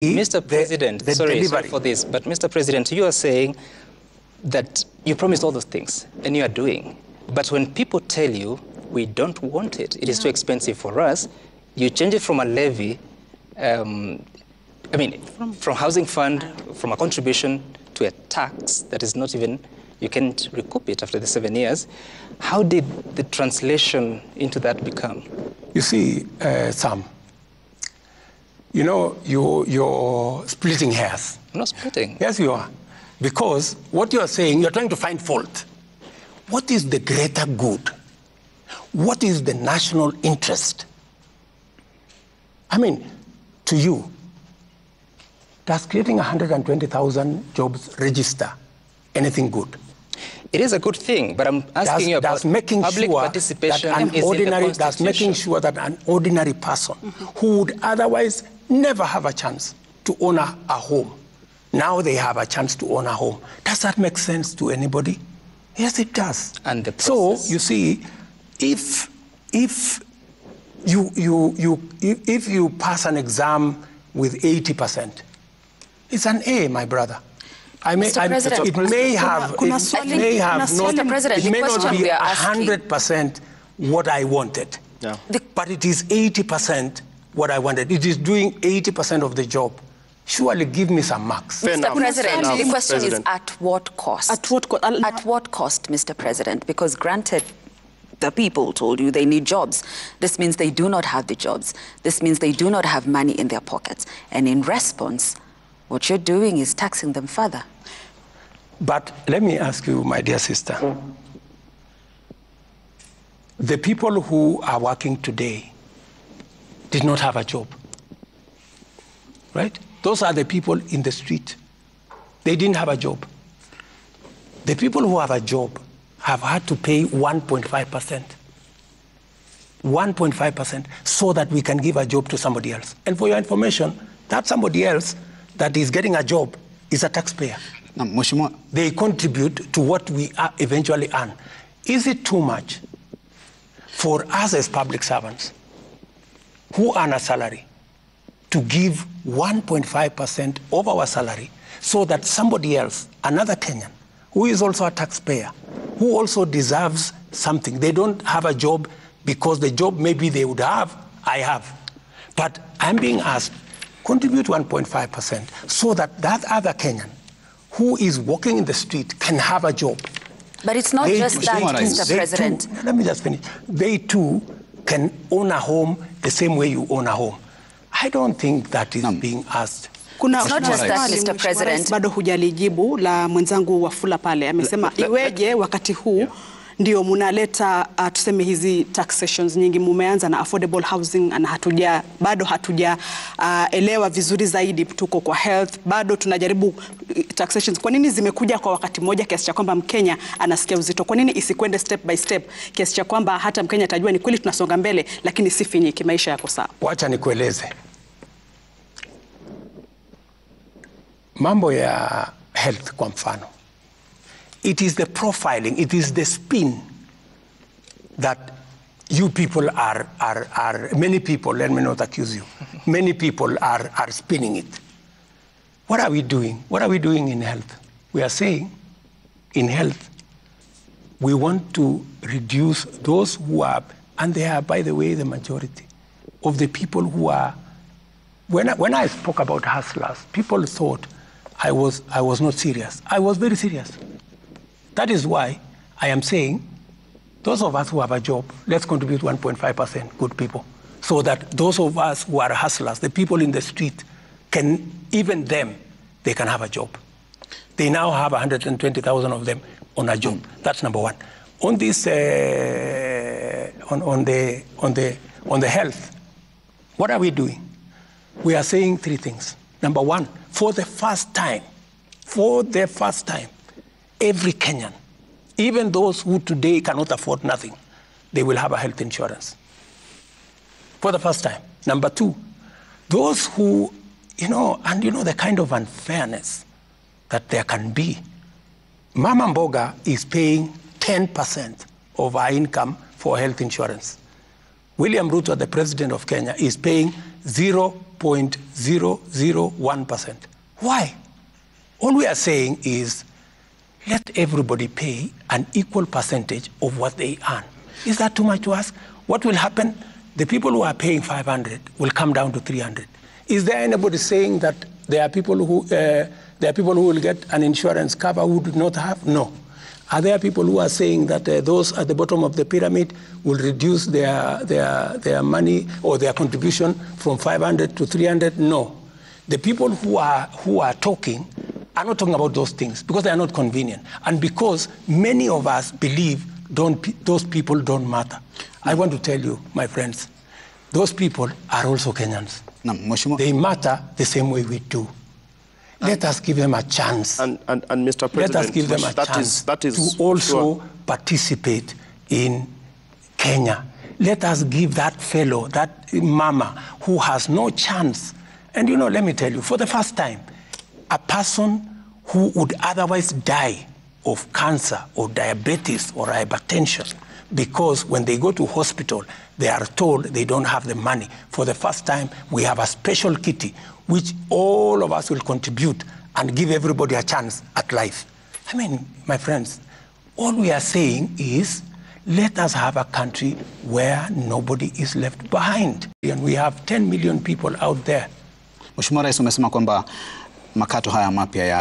Mr. President, sorry for this, but Mr. President, you are saying that you promised all those things and you are doing. But when people tell you, we don't want it, it is too expensive for us, you change it from a levy, from housing fund, from a contribution to a tax that is not even, you can't recoup it after the 7 years. How did the translation into that become? You see, Sam, you know, you're splitting hairs. I'm not splitting. Yes, you are. Because what you are saying, you're trying to find fault. What is the greater good? What is the national interest? I mean, to you, does creating 120,000 jobs register anything good? It is a good thing, but I'm asking you about public participation in the Constitution. That's making sure that an ordinary person who would otherwise never have a chance to own a home, now they have a chance to own a home. Does that make sense to anybody? Yes, it does. And the so, you see, if you pass an exam with 80%, it's an A, my brother. It may not be 100% what I wanted, but it is 80% what I wanted. It is doing 80% of the job. Surely give me some marks. Mr. President, the question is at what cost? At what cost, Mr. President? Because granted, the people told you they need jobs. This means they do not have the jobs. This means they do not have money in their pockets. And in response, what you're doing is taxing them further. But let me ask you, my dear sister, the people who are working today did not have a job, right? Those are the people in the street. They didn't have a job. The people who have a job have had to pay 1.5%. 1.5% so that we can give a job to somebody else. And for your information, that somebody else that is getting a job is a taxpayer. They contribute to what we eventually earn. Is it too much for us as public servants who earn a salary to give 1.5% of our salary so that somebody else, another Kenyan, who is also a taxpayer, who also deserves something, they don't have a job because the job maybe they would have, I have. But I'm being asked, contribute 1.5% so that that other Kenyan who is walking in the street can have a job. But it's not just that, Mr. President. Let me just finish. They too can own a home the same way you own a home. I don't think that is being asked. It's not just that, Mr. President. Bado hujalijibu la mwenzangu Wafula pale. Amesema iweje wakati huu ndio munaleta tuseme hizi taxations nyingi, mumeanza na affordable housing na bado hatuja elewa vizuri zaidi, tuko kwa health, bado tunajaribu taxations. Kwa nini zimekuja kwa wakati mmoja kiasi cha kwamba Mkenya anasikia uzito? Kwa nini isikwende step by step kiasi cha kwamba hata Mkenya atajua ni kweli tunasonga mbele lakini si finyiki, maisha yako sawa? Wacha nikueleze. Mambo ya health kwa mfano. It is the profiling, it is the spin that you people many people, let me not accuse you, many people are spinning it. What are we doing? What are we doing in health? We are saying in health, we want to reduce those who are, and they are, by the way, the majority of the people who are, when I spoke about hustlers, people thought I was not serious. I was very serious. That is why I am saying, those of us who have a job, let's contribute 1.5%, good people, so that those of us who are hustlers, the people in the street, can, even them, they can have a job. They now have 120,000 of them on a job. That's number one. On this, on the health, what are we doing? We are saying three things. Number one, for the first time, every Kenyan, even those who today cannot afford nothing, they will have a health insurance. For the first time. Number two, those who, and the kind of unfairness that there can be. Mama Mboga is paying 10% of our income for health insurance. William Ruto, the president of Kenya, is paying 0 0.001%. Why? All we are saying is let everybody pay an equal percentage of what they earn. Is that too much to ask? What will happen? The people who are paying 500 will come down to 300. Is there anybody saying that there are people who will get an insurance cover who do not have? No. Are there people who are saying that those at the bottom of the pyramid will reduce their money or their contribution from 500 to 300? No. The people who are talking are not talking about those things because they are not convenient and because many of us believe those people don't matter. I want to tell you, my friends, those people are also Kenyans. They matter the same way we do. Let us give them a chance. And Mr. President, let us give them a chance to also participate in Kenya. Let us give that fellow, that mama who has no chance. And you know, let me tell you, for the first time, a person who would otherwise die of cancer or diabetes or hypertension, because when they go to hospital, they are told they don't have the money. For the first time, we have a special kitty, which all of us will contribute and give everybody a chance at life. I mean, my friends, all we are saying is, let us have a country where nobody is left behind. And we have 10 million people out there. Mheshimiwa Rais, umesema kwamba makato haya mapya ya